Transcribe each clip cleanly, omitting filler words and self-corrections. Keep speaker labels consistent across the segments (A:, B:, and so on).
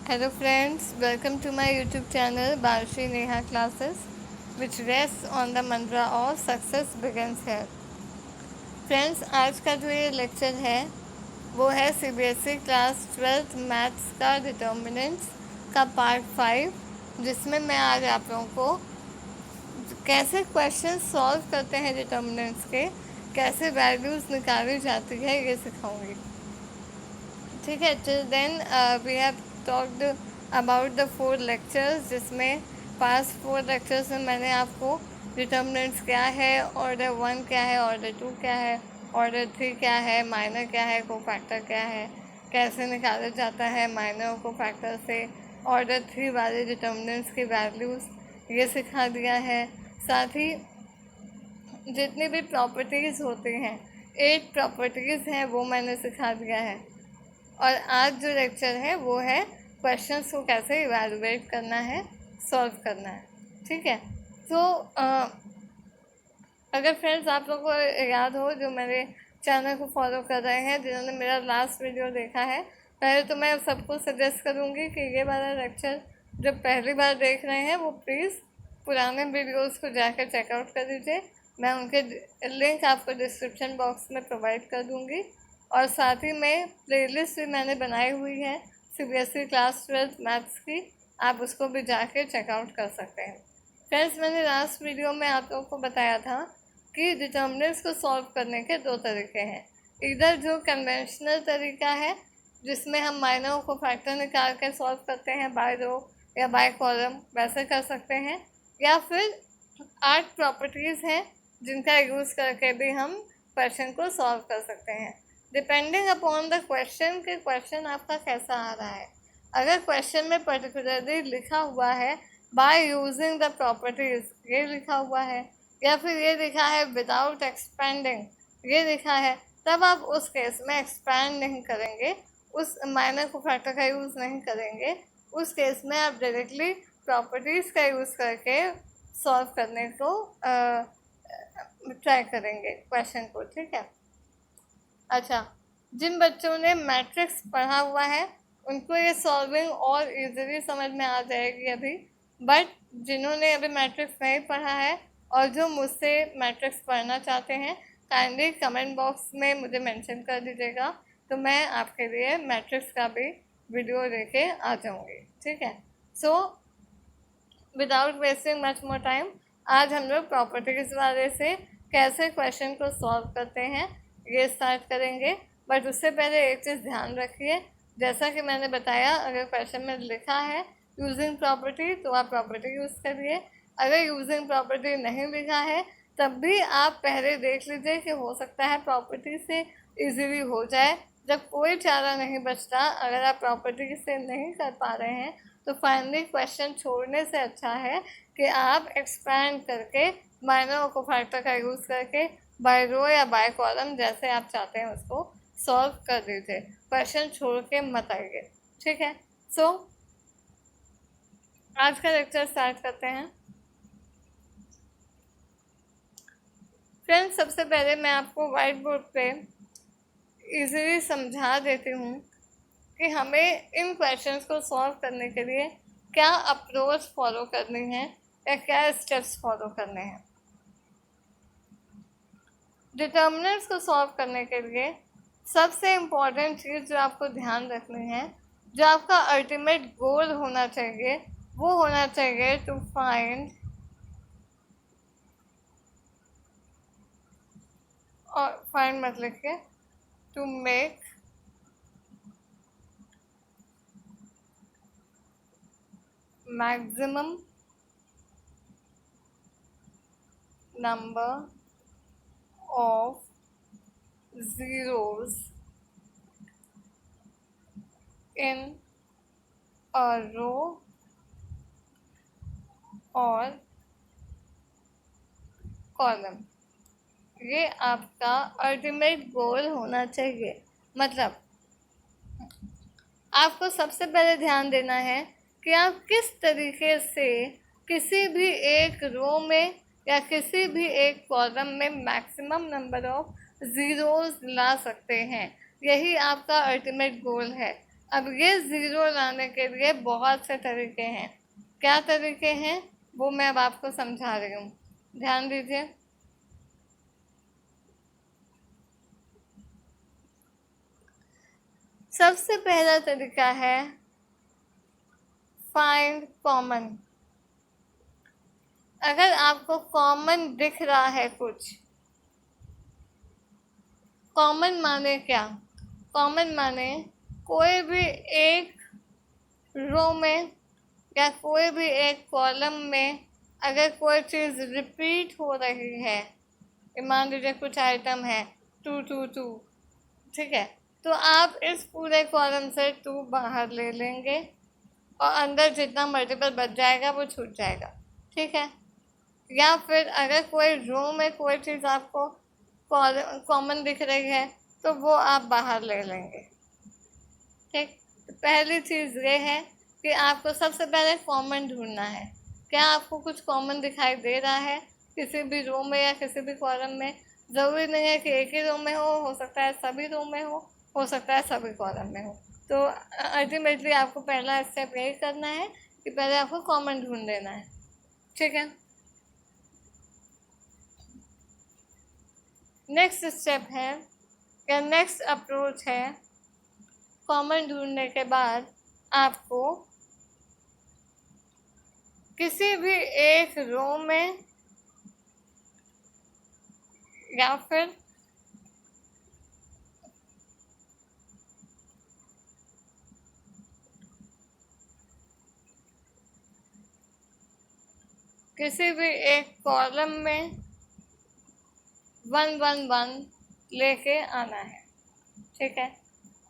A: Hello friends, welcome to my YouTube channel Balshri Neha Classes, which rests on the mantra of success begins here. Friends, आज का जो ये lecture है वो है CBSE क्लास 12th मैथ्स का determinants का पार्ट 5, जिसमें मैं आज आप लोगों को कैसे क्वेश्चन सॉल्व करते हैं डिटर्मिनेंट्स के, कैसे वैल्यूज़ निकाली जाती है, ये सिखाऊंगी। ठीक है, till then we have talked about the 4 lectures, जिसमें पास 4 लेक्चर्स में मैंने आपको डिटर्मिनेंट्स क्या है, ऑर्डर 1 क्या है, ऑर्डर 2 क्या है, ऑर्डर 3 क्या है, माइनर क्या है, कोफैक्टर क्या है, कैसे निकाला जाता है माइनर और कोफैक्टर से, ऑर्डर 3 वाले डिटर्मिनेंट्स की वैल्यूज़, ये सिखा दिया है। साथ ही जितनी भी प्रॉपर्टीज़ होती हैं, 8 प्रॉपर्टीज़ हैं, वो मैंने सिखा दिया है। और आज जो लेक्चर है वो है क्वेश्चंस को कैसे इवैल्यूएट करना है, सॉल्व करना है। ठीक है, तो अगर फ्रेंड्स आप लोगों को याद हो, जो मेरे चैनल को फॉलो कर रहे हैं, जिन्होंने मेरा लास्ट वीडियो देखा है, पहले तो मैं सबको सजेस्ट करूँगी कि ये वाला लेक्चर जब पहली बार देख रहे हैं वो प्लीज़ पुराने वीडियोज़ को जाकर चेकआउट कर दीजिए। मैं उनके लिंक आपको डिस्क्रिप्शन बॉक्स में प्रोवाइड कर दूँगी। और साथ ही में प्लेलिस्ट भी मैंने बनाई हुई है CBSE क्लास 12th मैथ्स की, आप उसको भी जाके चेकआउट कर सकते हैं। फ्रेंड्स, मैंने लास्ट वीडियो में आप लोगों को बताया था कि डिटर्मिनेंट्स को सॉल्व करने के 2 तरीके हैं। इधर जो कन्वेंशनल तरीका है, जिसमें हम माइनर को फैक्टर निकाल कर सॉल्व करते हैं बाय रो या बाय कॉलम, वैसे कर सकते हैं, या फिर 8 प्रॉपर्टीज़ हैं जिनका यूज़ करके भी हम क्वेश्चन को सॉल्व कर सकते हैं, डिपेंडिंग अपॉन द क्वेश्चन कि क्वेश्चन आपका कैसा आ रहा है। अगर क्वेश्चन में पर्टिकुलरली लिखा हुआ है बाय यूजिंग द प्रॉपर्टीज, ये लिखा हुआ है, या फिर ये लिखा है विदाउट एक्सपेंडिंग, ये लिखा है, तब आप उस केस में एक्सपैंड नहीं करेंगे, उस माइनर को फैक्टर का यूज़ नहीं करेंगे। उस केस में आप डायरेक्टली प्रॉपर्टीज़ का यूज़ करके सॉल्व करने को ट्राई करेंगे क्वेश्चन को। ठीक है, अच्छा, जिन बच्चों ने मैट्रिक्स पढ़ा हुआ है उनको ये सॉल्विंग और इजीली समझ में आ जाएगी अभी, बट जिन्होंने अभी मैट्रिक्स नहीं पढ़ा है और जो मुझसे मैट्रिक्स पढ़ना चाहते हैं, काइंडली कमेंट बॉक्स में मुझे मेंशन कर दीजिएगा, तो मैं आपके लिए मैट्रिक्स का भी वीडियो लेके आ जाऊँगी। ठीक है, so without wasting much more time, आज हम लोग प्रॉपर्टीज़ वाले से कैसे क्वेश्चन को सॉल्व करते हैं ये स्टार्ट करेंगे। बट उससे पहले एक चीज़ ध्यान रखिए, जैसा कि मैंने बताया, अगर क्वेश्चन में लिखा है यूजिंग प्रॉपर्टी तो आप प्रॉपर्टी यूज़ करिए। अगर यूजिंग प्रॉपर्टी नहीं लिखा है तब भी आप पहले देख लीजिए कि हो सकता है प्रॉपर्टी से इजीली हो जाए। जब कोई चारा नहीं बचता, अगर आप प्रॉपर्टी से नहीं कर पा रहे हैं, तो फाइनली क्वेश्चन छोड़ने से अच्छा है कि आप एक्सपैंड करके माइनर और कोफैक्टर का यूज़ करके बाय रो या बाय कॉलम, जैसे आप चाहते हैं उसको सॉल्व कर दीजिए, क्वेश्चन छोड़ के मत आइए। ठीक है, सो आज का लेक्चर स्टार्ट करते हैं। फ्रेंड्स, सबसे पहले मैं आपको वाइट बोर्ड पे इजीली समझा देती हूँ कि हमें इन क्वेश्चंस को सॉल्व करने के लिए क्या अप्रोच फॉलो करनी है या क्या स्टेप्स फॉलो करने हैं। डिटर्मिनेंट्स को सॉल्व करने के लिए सबसे इम्पॉर्टेंट चीज़ जो आपको ध्यान रखनी है, जो आपका अल्टीमेट गोल होना चाहिए, वो होना चाहिए टू फाइंड, और फाइंड मत लिखिए, to make maximum number of zeros in a row और कॉलम। ये आपका अल्टीमेट गोल होना चाहिए। मतलब आपको सबसे पहले ध्यान देना है कि आप किस तरीके से किसी भी एक रो में या किसी भी एक कॉलम में मैक्सिमम नंबर ऑफ ज़ीरोज़ ला सकते हैं। यही आपका अल्टीमेट गोल है। अब ये ज़ीरो लाने के लिए बहुत से तरीके हैं। क्या तरीके हैं वो मैं अब आपको समझा रही हूँ, ध्यान दीजिए। सबसे पहला तरीका है फाइंड कॉमन। अगर आपको कॉमन दिख रहा है कुछ, कॉमन माने क्या? कॉमन माने कोई भी एक रो में या कोई भी एक कॉलम में अगर कोई चीज़ रिपीट हो रही है, मान लीजिए कुछ आइटम है 2 2 2, ठीक है, तो आप इस पूरे कॉलम से 2 बाहर ले लेंगे और अंदर जितना मल्टीपल बच जाएगा वो छूट जाएगा, ठीक है। या फिर अगर कोई रो में कोई चीज़ आपको कॉमन दिख रही है तो वो आप बाहर ले लेंगे, ठीक। तो पहली चीज़ ये है कि आपको सबसे पहले कॉमन ढूंढना है। क्या आपको कुछ कॉमन दिखाई दे रहा है किसी भी रो में या किसी भी कॉलम में? ज़रूरी नहीं है कि एक ही रो में हो सकता है सभी रो में हो सकता है सभी कॉलम में हो। तो अल्टीमेटली आपको पहला स्टेप यही करना है कि पहले आपको कॉमन ढूंढ लेना है, ठीक है। नेक्स्ट स्टेप है या नेक्स्ट अप्रोच है, कॉमन ढूंढने के बाद आपको किसी भी एक रो में या फिर किसी भी एक कॉलम में 1 1 1 लेके आना है, ठीक है।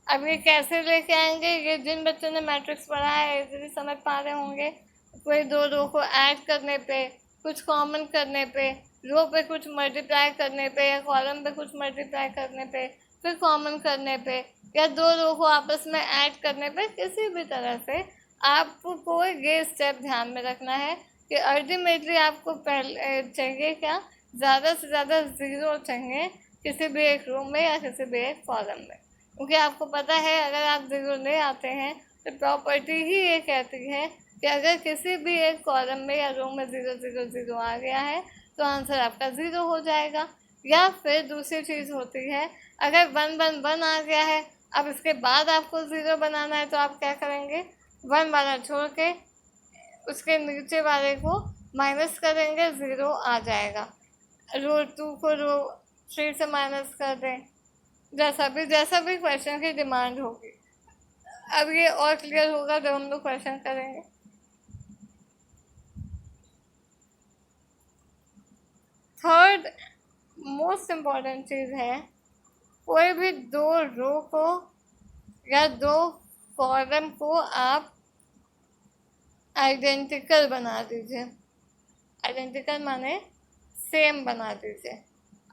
A: अब ये कैसे लेके आएंगे, ये जिन बच्चों ने मैट्रिक्स पढ़ा है इजीली समझ पा रहे होंगे। कोई दो रो को ऐड करने पे, कुछ कॉमन करने पे, रो पे कुछ मल्टीप्लाई करने पे या कॉलम पे कुछ मल्टीप्लाई करने पे, फिर कॉमन करने पे या दो रो को आपस में ऐड करने पे, किसी भी तरह से आपको ये स्टेप ध्यान में रखना है कि अल्टीमेटली आपको पहले चाहिए क्या, ज़्यादा से ज़्यादा ज़ीरो चाहिए किसी भी एक रो में या किसी भी एक कॉलम में। क्योंकि आपको पता है अगर आप ज़ीरो ले आते हैं तो प्रॉपर्टी ही ये कहती है कि अगर किसी भी एक कॉलम में या रो में 0 0 0 आ गया है तो आंसर आपका 0 हो जाएगा। या फिर दूसरी चीज़ होती है, अगर 1 1 1 आ गया है, अब इसके बाद आपको 0 बनाना है तो आप क्या करेंगे, 1 वाला छोड़ के उसके नीचे वाले को माइनस करेंगे, 0 आ जाएगा। रो 2 को रो 3 से माइनस कर दें, जैसा भी क्वेश्चन की डिमांड होगी। अब ये और क्लियर होगा जब हम लोग क्वेश्चन करेंगे। थर्ड मोस्ट इम्पॉर्टेंट चीज़ है, कोई भी दो रो को या दो कॉलम को आप आइडेंटिकल बना दीजिए। आइडेंटिकल माने सेम बना दीजिए।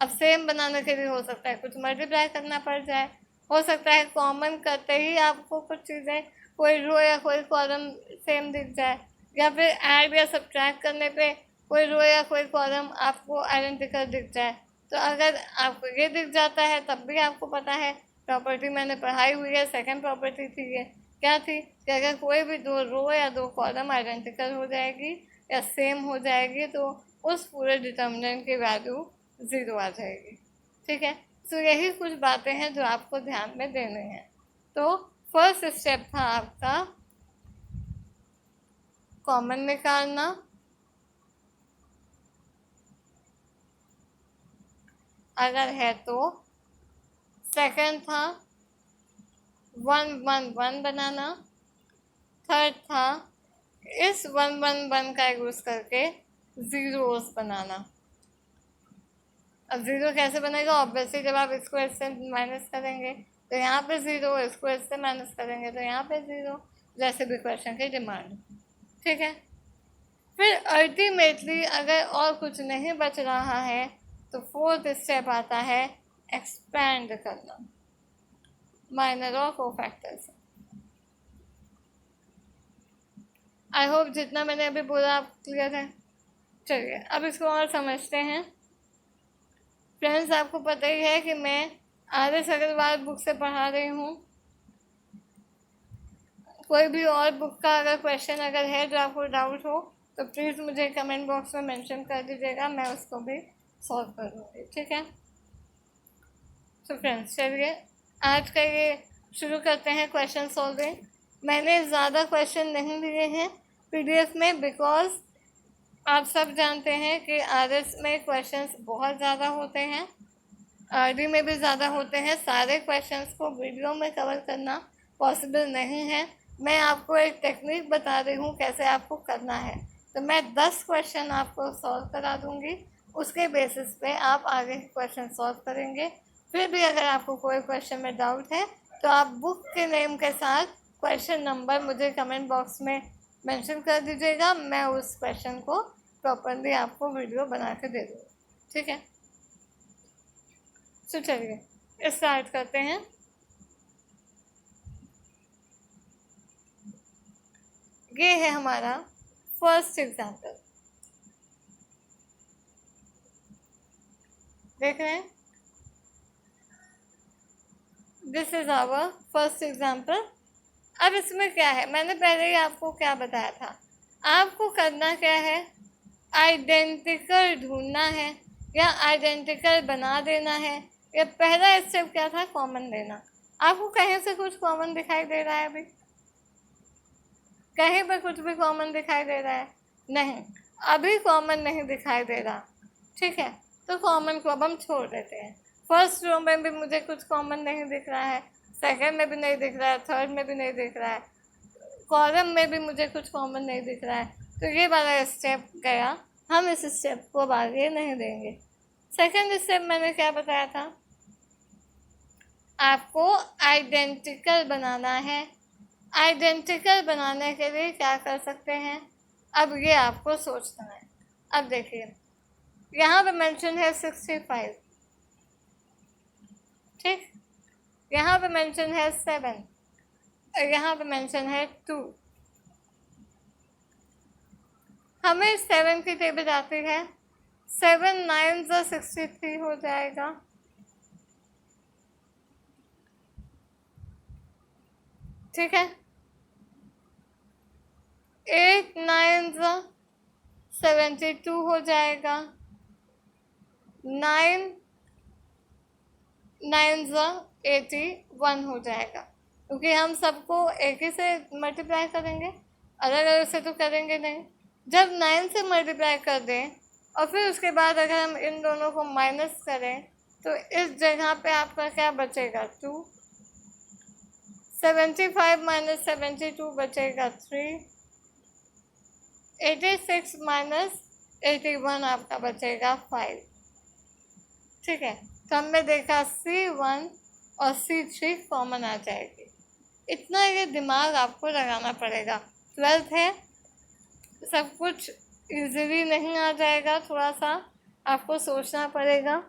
A: अब सेम बनाने के लिए हो सकता है कुछ मल्टीप्लाई करना पड़ जाए, हो सकता है कॉमन करते ही आपको कुछ चीज़ें, कोई रो या कोई कॉलम सेम दिख जाए, या फिर ऐड या सब्ट्रैक्ट करने पे कोई रो या कोई कॉलम आपको आइडेंटिकल दिख जाए। तो अगर आपको ये दिख जाता है तब भी आपको पता है प्रॉपर्टी मैंने पढ़ाई हुई है, सेकंड प्रॉपर्टी थी ये, क्या थी कि अगर कोई भी दो रो या दो कॉलम आइडेंटिकल हो जाएगी या सेम हो जाएगी तो उस पूरे डिटर्मिनेंट की वैल्यू 0 आ जाएगी, ठीक है। तो यही कुछ बातें हैं जो आपको ध्यान में देने हैं। तो फर्स्ट स्टेप था आपका कॉमन निकालना, अगर है तो। सेकंड था 1 1 1 बनाना। थर्ड था इस 1 1 1 का यूज करके जीरोस बनाना। अब 0 कैसे बनेगा, ऑब्वियसली जब आप इसको इससे माइनस करेंगे तो यहाँ पे 0, इसको इससे माइनस करेंगे तो यहाँ पे 0, जैसे भी क्वेश्चन की डिमांड, ठीक है। फिर अल्टीमेटली अगर और कुछ नहीं बच रहा है तो फोर्थ स्टेप आता है एक्सपैंड करना माइनर और कोफैक्टर्स। आई होप जितना मैंने अभी बोला आप क्लियर है। चलिए अब इसको और समझते हैं। फ्रेंड्स, आपको पता ही है कि मैं आर एस अग्रवाल बुक से पढ़ा रही हूँ। कोई भी और बुक का अगर क्वेश्चन अगर है जो आपको डाउट हो तो प्लीज़ मुझे कमेंट बॉक्स में मेंशन कर दीजिएगा, मैं उसको भी सॉल्व कर दूँगी, ठीक है। तो फ्रेंड्स चलिए आज का ये शुरू करते हैं क्वेश्चन सॉल्विंग। मैंने ज़्यादा क्वेश्चन नहीं लिए हैं पीडीएफ में, बिकॉज आप सब जानते हैं कि आरएस में क्वेश्चंस बहुत ज़्यादा होते हैं, आरडी में भी ज़्यादा होते हैं। सारे क्वेश्चंस को वीडियो में कवर करना पॉसिबल नहीं है। मैं आपको एक टेक्निक बता रही हूँ कैसे आपको करना है। तो मैं 10 क्वेश्चन आपको सॉल्व करा दूँगी, उसके बेसिस पे आप आगे क्वेश्चन सॉल्व करेंगे। फिर भी अगर आपको कोई क्वेश्चन में डाउट है तो आप बुक के नेम के साथ क्वेश्चन नंबर मुझे कमेंट बॉक्स में मेंशन कर दीजिएगा, मैं उस क्वेश्चन को प्रॉपरली आपको वीडियो बना के दे दूँगी, ठीक है। तो चलिए स्टार्ट करते हैं। ये है हमारा फर्स्ट एग्जाम्पल, देख रहे हैं, this is our first example. अब इसमें क्या है, मैंने पहले ही आपको क्या बताया था, आपको करना क्या है, आइडेंटिकल ढूंढना है या आइडेंटिकल बना देना है। ये पहला स्टेप क्या था, कॉमन लेना। आपको कहीं से कुछ कॉमन दिखाई दे रहा है? अभी कहीं पर कुछ भी कॉमन दिखाई दे रहा है? नहीं, अभी कॉमन नहीं दिखाई दे रहा, ठीक है। तो कॉमन को अब हम छोड़ देते हैं। फर्स्ट रो में भी मुझे कुछ कॉमन नहीं दिख रहा है, सेकंड में भी नहीं दिख रहा है, थर्ड में भी नहीं दिख रहा है, कॉलम में भी मुझे कुछ कॉमन नहीं दिख रहा है। तो ये वाला स्टेप गया, हम इस स्टेप को अब आगे नहीं देंगे। सेकंड स्टेप मैंने क्या बताया था, आपको आइडेंटिकल बनाना है। आइडेंटिकल बनाने के लिए क्या कर सकते हैं, अब ये आपको सोचना है। अब देखिए यहाँ पे मेंशन है 65, ठीक, यहाँ पे मेंशन है 7, यहाँ पे मेंशन है 2। हमें 7 की टेबल आती है, 7 9 63 हो जाएगा, ठीक है। 8 9 72 हो जाएगा, 9 9 81 हो जाएगा, क्योंकि हम सबको एक ही से मल्टीप्लाई करेंगे, अलग अलग से तो करेंगे नहीं। जब 9 से मल्टीप्लाई कर दें और फिर उसके बाद अगर हम इन दोनों को माइनस करें तो इस जगह पे आपका क्या बचेगा, 2। 75 माइनस 72 बचेगा 3। 86 माइनस 81 आपका बचेगा 5, ठीक है। तो हमने देखा C1 और C3 कॉमन आ जाएगी। इतना ये दिमाग आपको लगाना पड़ेगा। 12th है, सब कुछ इजीली नहीं आ जाएगा, थोड़ा सा आपको सोचना पड़ेगा।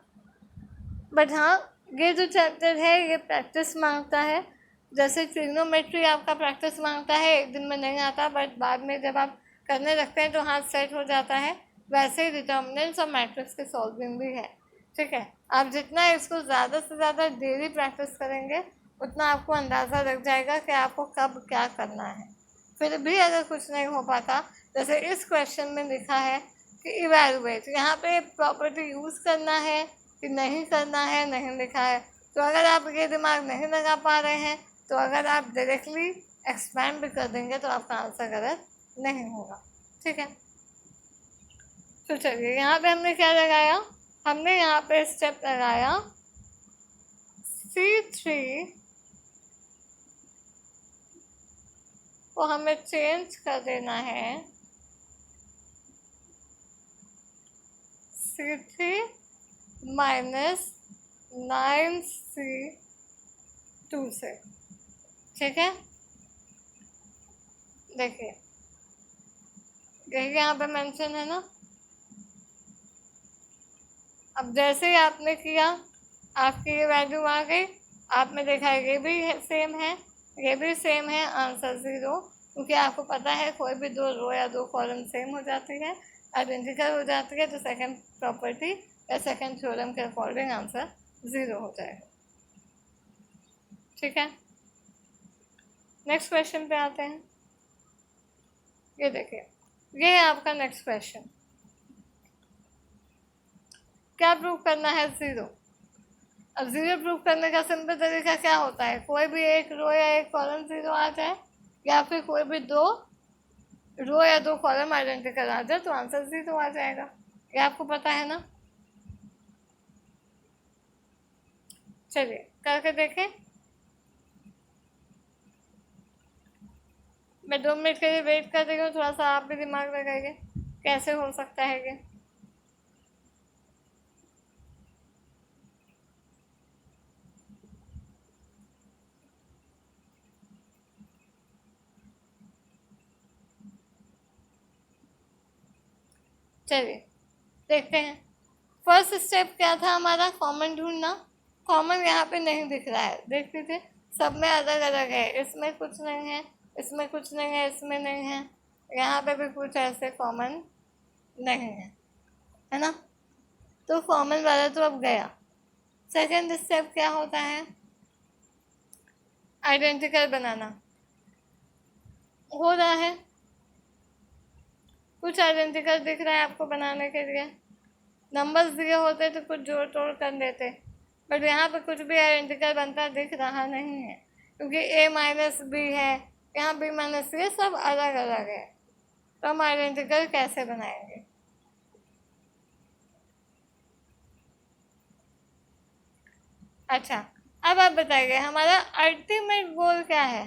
A: बट हाँ, ये जो चैप्टर है ये प्रैक्टिस मांगता है। जैसे ट्रिग्नोमेट्री आपका प्रैक्टिस मांगता है, एक दिन में नहीं आता, बट बाद में जब आप करने लगते हैं तो हाथ सेट हो जाता है। वैसे ही डिटर्मिनेंट्स और मैट्रिक्स की सॉल्विंग भी है, ठीक है। आप जितना इसको ज़्यादा से ज़्यादा डेली प्रैक्टिस करेंगे उतना आपको अंदाज़ा लग जाएगा कि आपको कब क्या करना है। फिर भी अगर कुछ नहीं हो पाता, जैसे इस क्वेश्चन में लिखा है कि इवैल्यूएट, यहाँ पे प्रॉपर्टी यूज़ करना है कि नहीं करना है, नहीं लिखा है। तो अगर आप ये दिमाग नहीं लगा पा रहे हैं तो अगर आप डायरेक्टली एक्सपैंड भी कर देंगे तो आपका आंसर गलत नहीं होगा, ठीक है। तो चलिए यहाँ पे हमने क्या लगाया, हमने यहाँ पे स्टेप लगाया C3 को हमें चेंज कर देना है C3 माइनस 9C2 से, ठीक है। देखिए यही यहाँ पे मेंशन है ना। अब जैसे ही आपने किया आपकी ये वैल्यू आ गई, आपने देखा ये भी सेम है, ये भी सेम है, आंसर 0, क्योंकि आपको पता है कोई भी 2 रो या 2 कॉलम सेम हो जाती है, आइडेंटिकल हो जाती है, तो सेकंड प्रॉपर्टी या सेकंड थ्योरम के अकॉर्डिंग आंसर 0 हो जाएगा, ठीक है। नेक्स्ट क्वेश्चन पे आते हैं। ये देखिए, ये है आपका नेक्स्ट क्वेश्चन। क्या प्रूव करना है? ज़ीरो। अब ज़ीरो प्रूव करने का सिंपल तरीका क्या होता है? कोई भी एक रो या एक कॉलम ज़ीरो आ जाए, या फिर कोई भी दो रो या दो कॉलम आइडेंटिकल आ जाए तो आंसर ज़ीरो आ जाएगा। ये आपको पता है ना? चलिए करके देखें। मैं 2 मिनट के लिए वेट कर रही हूँ, थोड़ा सा आप भी दिमाग लगाइए कैसे हो सकता है ये। चलिए देखते हैं। फर्स्ट स्टेप क्या था हमारा? कॉमन ढूंढना। कॉमन यहाँ पे नहीं दिख रहा है, देख लीजिए, सब में अलग अलग है। इसमें कुछ नहीं है, इसमें कुछ नहीं है, इसमें नहीं है, यहाँ पे भी कुछ ऐसे कॉमन नहीं है ना? तो कॉमन वाला तो अब गया। सेकेंड स्टेप क्या होता है? आइडेंटिकल बनाना। हो रहा है, कुछ आइडेंटिकल दिख रहा है आपको बनाने के लिए। नंबर्स दिए होते तो कुछ जोड़ तोड़ कर देते, बट यहाँ पे कुछ भी आइडेंटिकल बनता दिख रहा नहीं है, क्योंकि a माइनस बी है, यहाँ b माइनस सी है, सब अलग अलग है। तो हम आइडेंटिकल कैसे बनाएंगे? अच्छा, अब आप बताइए हमारा अल्टीमेट गोल क्या है?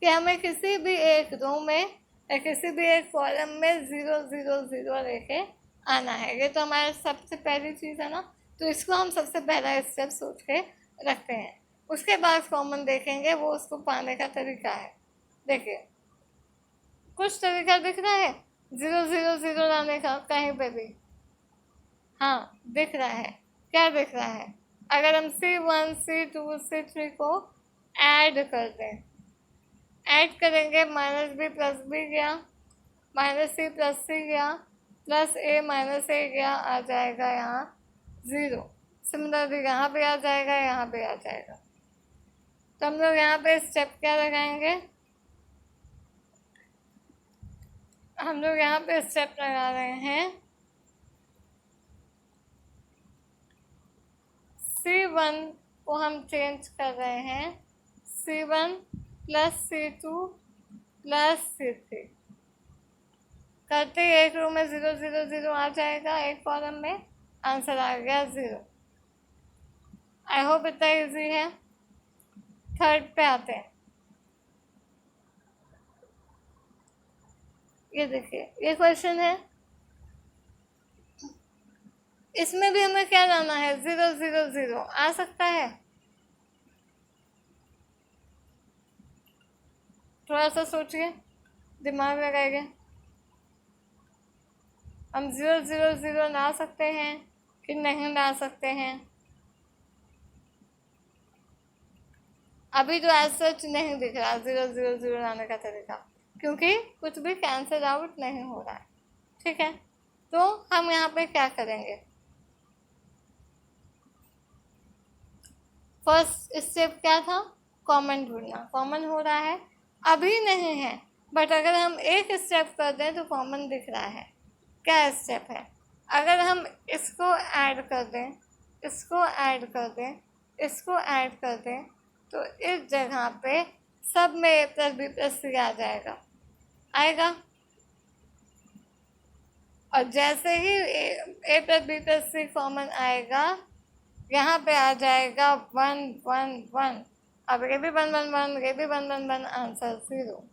A: कि हमें किसी भी एक रो में या किसी भी एक कॉलम में ज़ीरो ज़ीरो ज़ीरो लेके आना है। ये तो हमारा सबसे पहली चीज़ है ना, तो इसको हम सबसे पहला स्टेप सोच के रखते हैं। उसके बाद कॉमन देखेंगे, वो उसको पाने का तरीका है। देखिए, कुछ तरीका दिख रहा है ज़ीरो ज़ीरो ज़ीरो लाने का कहीं पे भी? हाँ दिख रहा है। क्या दिख रहा है? अगर हम C1 C2 C3 को ऐड कर दें, ऐड करेंगे, माइनस बी प्लस बी गया, माइनस सी प्लस सी गया, प्लस ए माइनस ए गया, आ जाएगा यहाँ ज़ीरो। सिमिलरली यहाँ पे आ जाएगा, यहाँ पे आ जाएगा। तो हम लोग यहाँ पे स्टेप क्या लगाएंगे? हम लोग यहाँ पे स्टेप लगा रहे हैं C1 को हम चेंज कर रहे हैं C1 plus C2 plus C3। करते ही एक रो में ज़ीरो ज़ीरो ज़ीरो आ जाएगा, एक कॉलम में आंसर आ गया ज़ीरो। आई होप इतना इजी है। थर्ड पे आते हैं। ये देखिए, ये क्वेश्चन है, इसमें भी हमें क्या लाना है? Zero zero zero. आ सकता है? थोड़ा सा सोचिए, दिमाग लगाइए। हम ज़ीरो ज़ीरो ज़ीरो ला सकते हैं कि नहीं ला सकते हैं? अभी तो एज सच नहीं दिख रहा ज़ीरो ज़ीरो ज़ीरो लाने का तरीका, क्योंकि कुछ भी कैंसिल आउट नहीं हो रहा है। ठीक है, तो हम यहाँ पे क्या करेंगे? फर्स्ट स्टेप क्या था? कॉमन ढूंढना। कॉमन हो रहा है, अभी नहीं है, बट अगर हम एक स्टेप कर दें तो कॉमन दिख रहा है। क्या स्टेप है? अगर हम इसको ऐड कर दें, इसको ऐड कर दें, इसको ऐड कर दें, तो इस जगह पे सब में ए प्लस बी प्लस सी आ जाएगा, आएगा। और जैसे ही ए प्लस बी प्लस सी कॉमन आएगा, यहाँ पे आ जाएगा वन वन वन। अब ये भी वन वन वन, ये भी one one one, answer zero.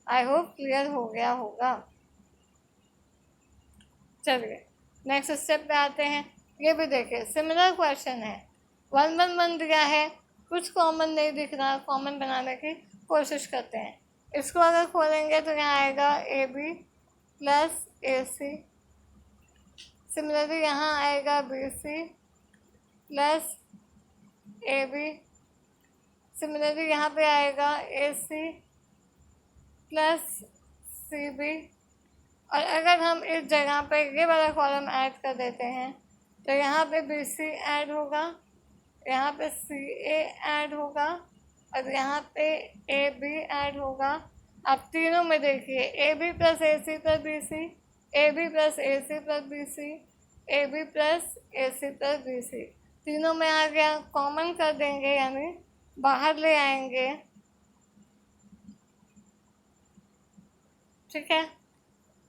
A: I hope clear हो गया होगा। चलिए नेक्स्ट स्टेप पे आते हैं। ये भी देखिए, सिमिलर क्वेश्चन है, वन वन वन दिया है, कुछ कॉमन नहीं दिख रहा। कॉमन बनाने की कोशिश करते हैं। इसको अगर खोलेंगे तो यहाँ आएगा A B plus A C. Similarly यहाँ आएगा B C plus A B. Similarly यहाँ पे आएगा ए सी प्लस सी बी। और अगर हम इस जगह पे ये वाला कॉलम ऐड कर देते हैं तो यहाँ पे बी सी ऐड होगा, यहाँ पे सी ए ऐड होगा और यहाँ पे ए बी ऐड होगा। अब तीनों में देखिए A B plus A C plus B C, A B plus A C plus B C, A B plus A C plus B C, तीनों में आ गया। कॉमन कर देंगे यानी बाहर ले आएंगे, ठीक है।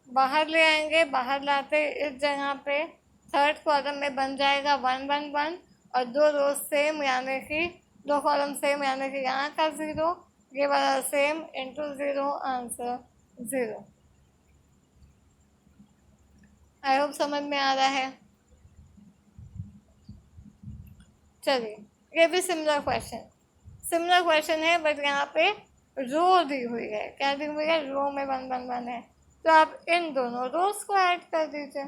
A: बाहर ले आएंगे, बाहर लाते इस जगह पे थर्ड कॉलम में बन जाएगा 1 1 1 और दो रोज सेम यानी कि दो कॉलम सेम यानी कि यहाँ का 0, ये वाला same into 0, answer 0। I hope समझ में आ रहा है। चलिए ये भी सिमिलर क्वेश्चन है बट यहाँ पे रो दी हुई है। क्या दी हुई है? रो में 1 1 1 है, तो आप इन दोनों रोज को ऐड कर दीजिए।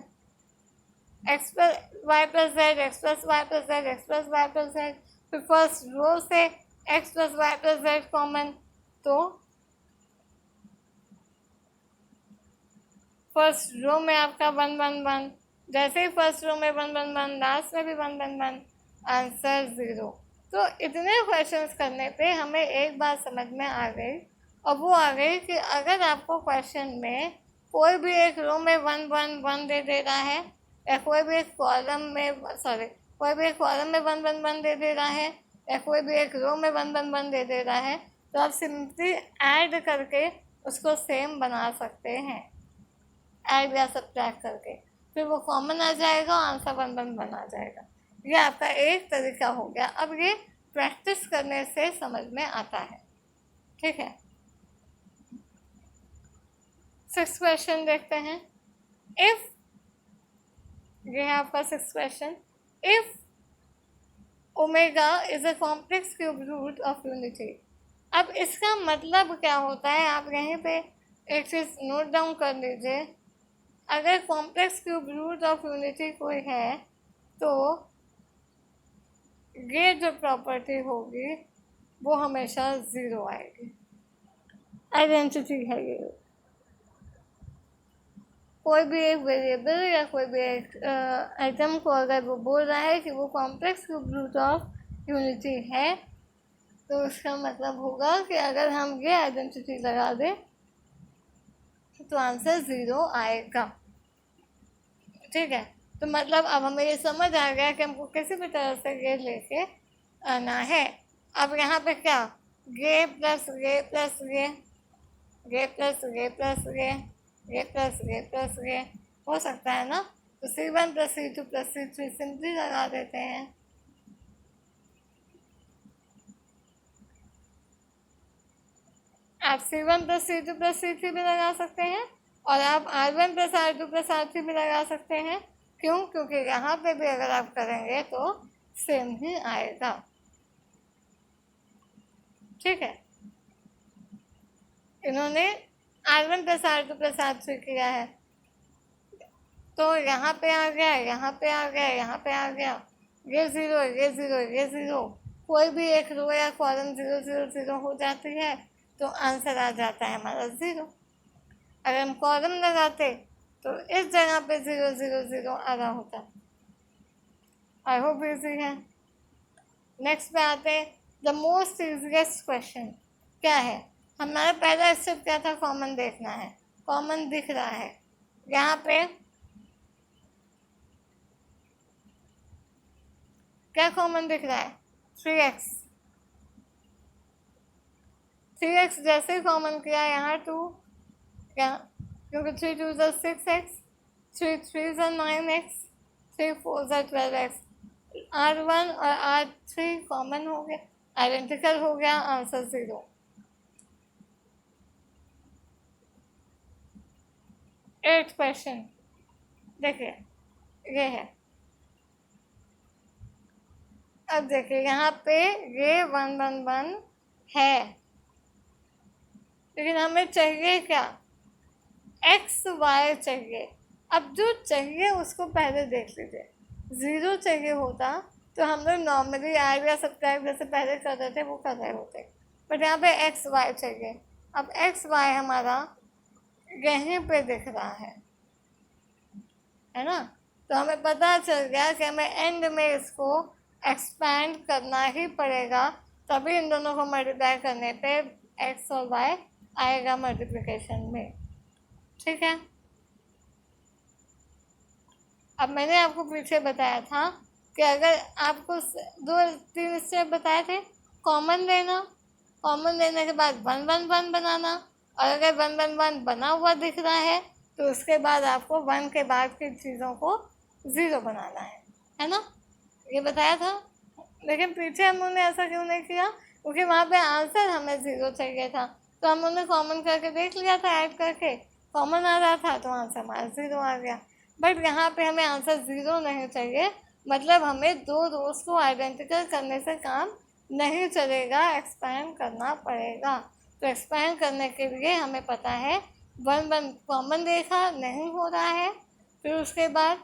A: X plus Y plus Z, X plus Y plus Z, X plus Y plus Z, फिर फर्स्ट रो से X plus Y plus Z common, तो फर्स्ट रो में आपका 1 1 1, जैसे ही फर्स्ट रो में 1 1 1, लास्ट में भी 1 1 1, आंसर 0। तो इतने क्वेश्चंस करने पे हमें एक बात समझ में आ गई, और वो आ गई कि अगर आपको क्वेश्चन में कोई भी एक रो में 1 1 1 दे दे रहा है या कोई भी एक कॉलम में कोई भी एक कॉलम में 1 1 1 दे दे रहा है या कोई भी एक रो में 1 1 1 दे दे रहा है, तो आप सिंपली ऐड करके उसको सेम बना सकते हैं, ऐड या सब्ट्रैक्ट करके, फिर वो कॉमन आ जाएगा और आंसर 1 1 1 आ जाएगा। ये आपका एक तरीका हो गया। अब ये प्रैक्टिस करने से समझ में आता है, ठीक है। 6th क्वेश्चन देखते हैं। इफ, ये है आपका 6th question, if omega is a complex cube root of unity. अब इसका मतलब क्या होता है, आप यहीं पे एक चीज़ नोट डाउन कर लीजिए। अगर complex cube root of unity कोई है तो ये जो प्रॉपर्टी होगी वो हमेशा 0 आएगी। आइडेंटिटी है ये। कोई भी एक वेरिएबल या कोई भी एक आइटम को अगर वो बोल रहा है कि वो complex cube root of unity है, तो उसका मतलब होगा कि अगर हम ये आइडेंटिटी लगा दें तो आंसर 0 आएगा, ठीक है। तो मतलब अब हमें ये समझ आ गया कि हमको किसी भी तरह से ये लेके आना है। अब यहाँ पे क्या, ये प्लस ये प्लस ये, ये प्लस ये प्लस ये प्लस ये प्लस ये हो सकता है ना, तो C1 plus C2 plus C3 simply लगा देते हैं। आप C1 plus C2 plus C3 भी लगा सकते हैं और आप R1 plus R2 plus R3 भी लगा सकते हैं। क्यों? क्योंकि यहाँ पे भी अगर आप करेंगे तो सेम ही आएगा, ठीक है। इन्होंने R1 plus R2 plus R3 किया है, तो यहाँ पे आ गया, यहाँ पे आ गया, यहाँ पे आ गया, ये 0, ये 0, ये 0, कोई भी एक रो या कॉलम 0 0 0 हो जाती है तो आंसर आ जाता है हमारा 0। अगर हम कॉलम लगाते तो इस जगह पे 0 0 0 आ रहा होता। आई होप इजी है। नेक्स्ट पे आते हैं, द मोस्ट इजीएस्ट क्वेश्चन क्या है। हमारा पहला स्टेप क्या था, कॉमन देखना है। कॉमन दिख रहा है यहाँ पे, क्या कॉमन दिख रहा है, 3x। 3x जैसे ही कॉमन किया यहाँ 2, क्या, क्योंकि 3 2 6x, 3 3 9x, 3 4 12x, R1 और R3 कॉमन हो गया, आइडेंटिकल हो गया, आंसर 0। 8th क्वेश्चन देखिए, ये है। अब देखिए यहाँ पे ये 1 1 1 है, लेकिन हमें चाहिए क्या, एक्स वाई चाहिए। अब जो चाहिए उसको पहले देख लीजिए। 0 चाहिए होता तो हम लोग नॉर्मली ऐड या सब्ट्रैक्ट जैसे पहले कर रहे थे वो कर रहे होते, बट यहाँ पे एक्स वाई चाहिए। अब एक्स वाई हमारा यहीं पे दिख रहा है ना, तो हमें पता चल गया कि हमें एंड में इसको एक्सपैंड करना ही पड़ेगा, तभी इन दोनों को मल्टीप्लाई करने पे एक्स और वाई आएगा मल्टीप्लिकेशन में। ठीक है, अब मैंने आपको पीछे बताया था कि अगर आपको 2-3 स्टेप बताए थे, कॉमन लेना, कॉमन लेने के बाद 1 1 1 बनाना, और अगर 1 1 1 बना हुआ दिख रहा है तो उसके बाद आपको 1 के बाद की चीज़ों को 0 बनाना है ना, ये बताया था। लेकिन पीछे हम लोगों ने ऐसा क्यों नहीं किया, क्योंकि वहाँ पे आंसर हमें 0 चाहिए था, तो हम लोगों ने कॉमन करके देख लिया था, ऐड करके कॉमन आ रहा था तो आंसर हमारा 0 आ गया। बट यहाँ पे हमें आंसर 0 नहीं चाहिए, मतलब हमें 2 रोज को आइडेंटिकल करने से काम नहीं चलेगा, एक्सपैंड करना पड़ेगा। तो एक्सपैंड करने के लिए हमें पता है 1 1 कॉमन देखा नहीं हो रहा है, फिर उसके बाद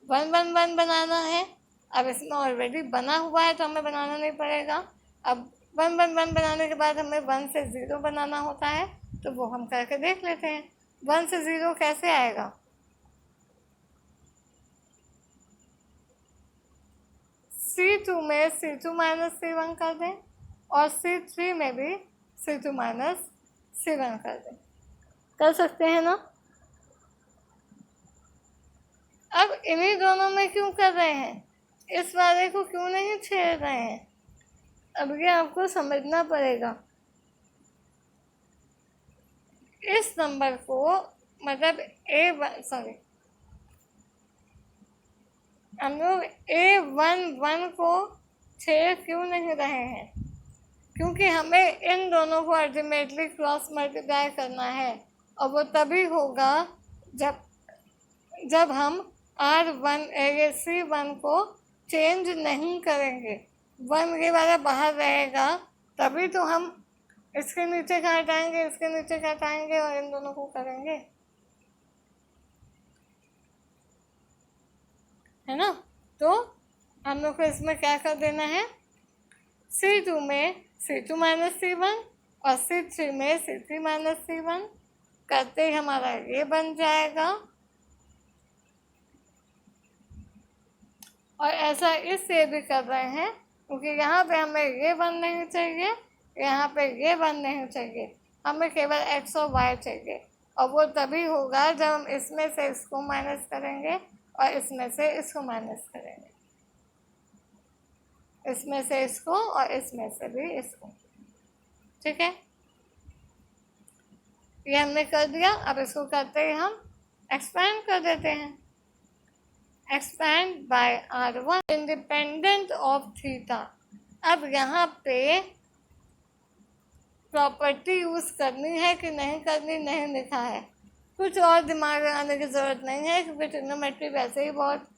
A: 1 1 1 बनाना है। अब इसमें ऑलरेडी बना हुआ है तो हमें बनाना नहीं पड़ेगा। अब 1 1 1 बनाने के बाद हमें 1 से 0 बनाना होता है, तो वो हम करके देख लेते हैं। 1 से 0 कैसे आएगा, C2 में C2 माइनस C1 कर दें, और C3 में भी C2 माइनस C1 कर दें, कर सकते हैं ना। अब इन्हीं दोनों में क्यों कर रहे हैं, इस वाले को क्यों नहीं छेड़ रहे हैं, अब ये आपको समझना पड़ेगा। इस नंबर को मतलब हम लोग A11 को छेड़ क्यों नहीं रहे हैं, क्योंकि हमें इन दोनों को अल्टीमेटली क्रॉस मल्टीप्लाई करना है, और वो तभी होगा जब हम C1 को चेंज नहीं करेंगे, 1 ये वाला बाहर रहेगा, तभी तो हम इसके नीचे का हटाएंगे, इसके नीचे का हटाएंगे और इन दोनों को करेंगे, है ना। तो हम लोग को इसमें क्या कर देना है, C2 में C2 माइनस C1 और C3 में C3 माइनस C1 करते ही हमारा ये बन जाएगा। और ऐसा इसलिए भी कर रहे हैं क्योंकि यहाँ पे हमें ये 1 नहीं चाहिए, यहाँ पे ये 1 नहीं चाहिए, हमें केवल x और y चाहिए, और वो तभी होगा जब हम इसमें से इसको माइनस करेंगे और इसमें से इसको माइनस करेंगे, इसमें से इसको और इसमें से भी इसको। ठीक है, ये हमने कर दिया। अब इसको करते ही हम एक्सपैंड कर देते हैं, expand by R1 independent of theta. अब यहाँ पे प्रॉपर्टी यूज़ करनी है कि नहीं करनी नहीं लिखा है, कुछ और दिमाग लगाने की ज़रूरत नहीं है, क्योंकि ट्रिग्नोमेट्री वैसे ही बहुत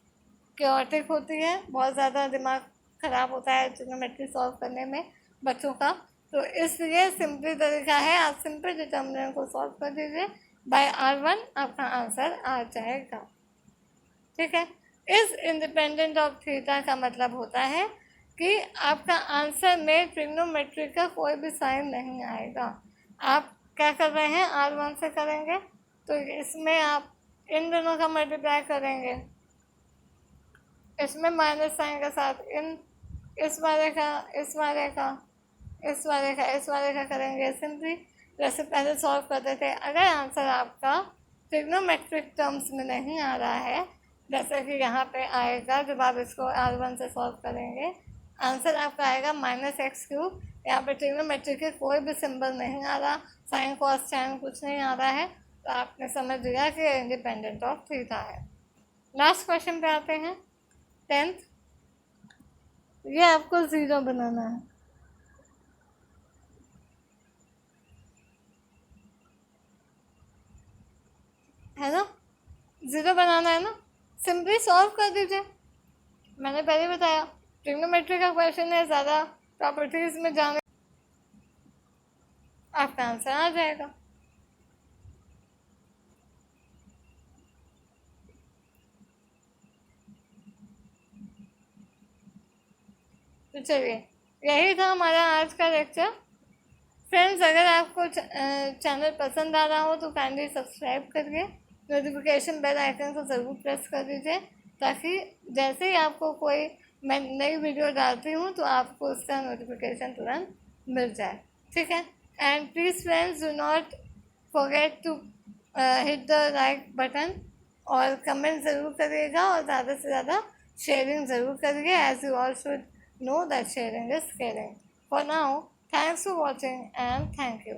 A: क्योटिक होती है, बहुत ज़्यादा दिमाग ख़राब होता है ट्रिग्नोमेट्री सॉल्व करने में बच्चों का। तो इसलिए सिंपली तरीका है, आप सिंपल डिटर्मिनेंट को सॉल्व कर दीजिए, बाय R1 आपका आंसर आ जाएगा। ठीक है, इस इंडिपेंडेंट ऑफ थीटा का मतलब होता है कि आपका आंसर में ट्रिग्नोमेट्री का कोई भी साइन नहीं आएगा। आप क्या कर रहे हैं, R1 से करेंगे तो इसमें आप इन दोनों का मल्टीप्लाई करेंगे, इसमें माइनस साइन के साथ इस वाले का इस वाले का इस वाले का इस वाले का करेंगे, सिंपली जैसे पहले सॉल्व करते थे। अगर आंसर आपका ट्रिग्नोमेट्रिक टर्म्स में नहीं आ रहा है, जैसे कि यहाँ पे आएगा जब आप इसको R1 से सॉल्व करेंगे, आंसर आपका आएगा -x³। यहाँ पे ट्रिग्नोमेट्रिक के कोई भी सिंबल नहीं आ रहा, साइन कॉस टैन कुछ नहीं आ रहा है, तो आपने समझ लिया कि इंडिपेंडेंट ऑफ थीटा है। लास्ट क्वेश्चन पे आते हैं, 10th। ये आपको 0 बनाना है ना, 0 बनाना है ना, सिंपली सॉल्व कर दीजिए। मैंने पहले बताया ट्रिग्नोमेट्री का क्वेश्चन है, ज़्यादा प्रॉपर्टीज में जाने आपका आंसर आ जाएगा। तो चलिए, यही था हमारा आज का लेक्चर। फ्रेंड्स, अगर आपको चैनल पसंद आ रहा हो तो काइंडली सब्सक्राइब करिए, नोटिफिकेशन बेल आइकन को ज़रूर प्रेस कर दीजिए, ताकि जैसे ही आपको कोई मैं नई वीडियो डालती हूँ तो आपको उसका नोटिफिकेशन तुरंत मिल जाए, ठीक है। And please friends, do not forget to hit the like button, और कमेंट ज़रूर करिएगा, और ज़्यादा से ज़्यादा शेयरिंग ज़रूर करिए, as you all should know that sharing is caring. For now, thanks for watching and thank you.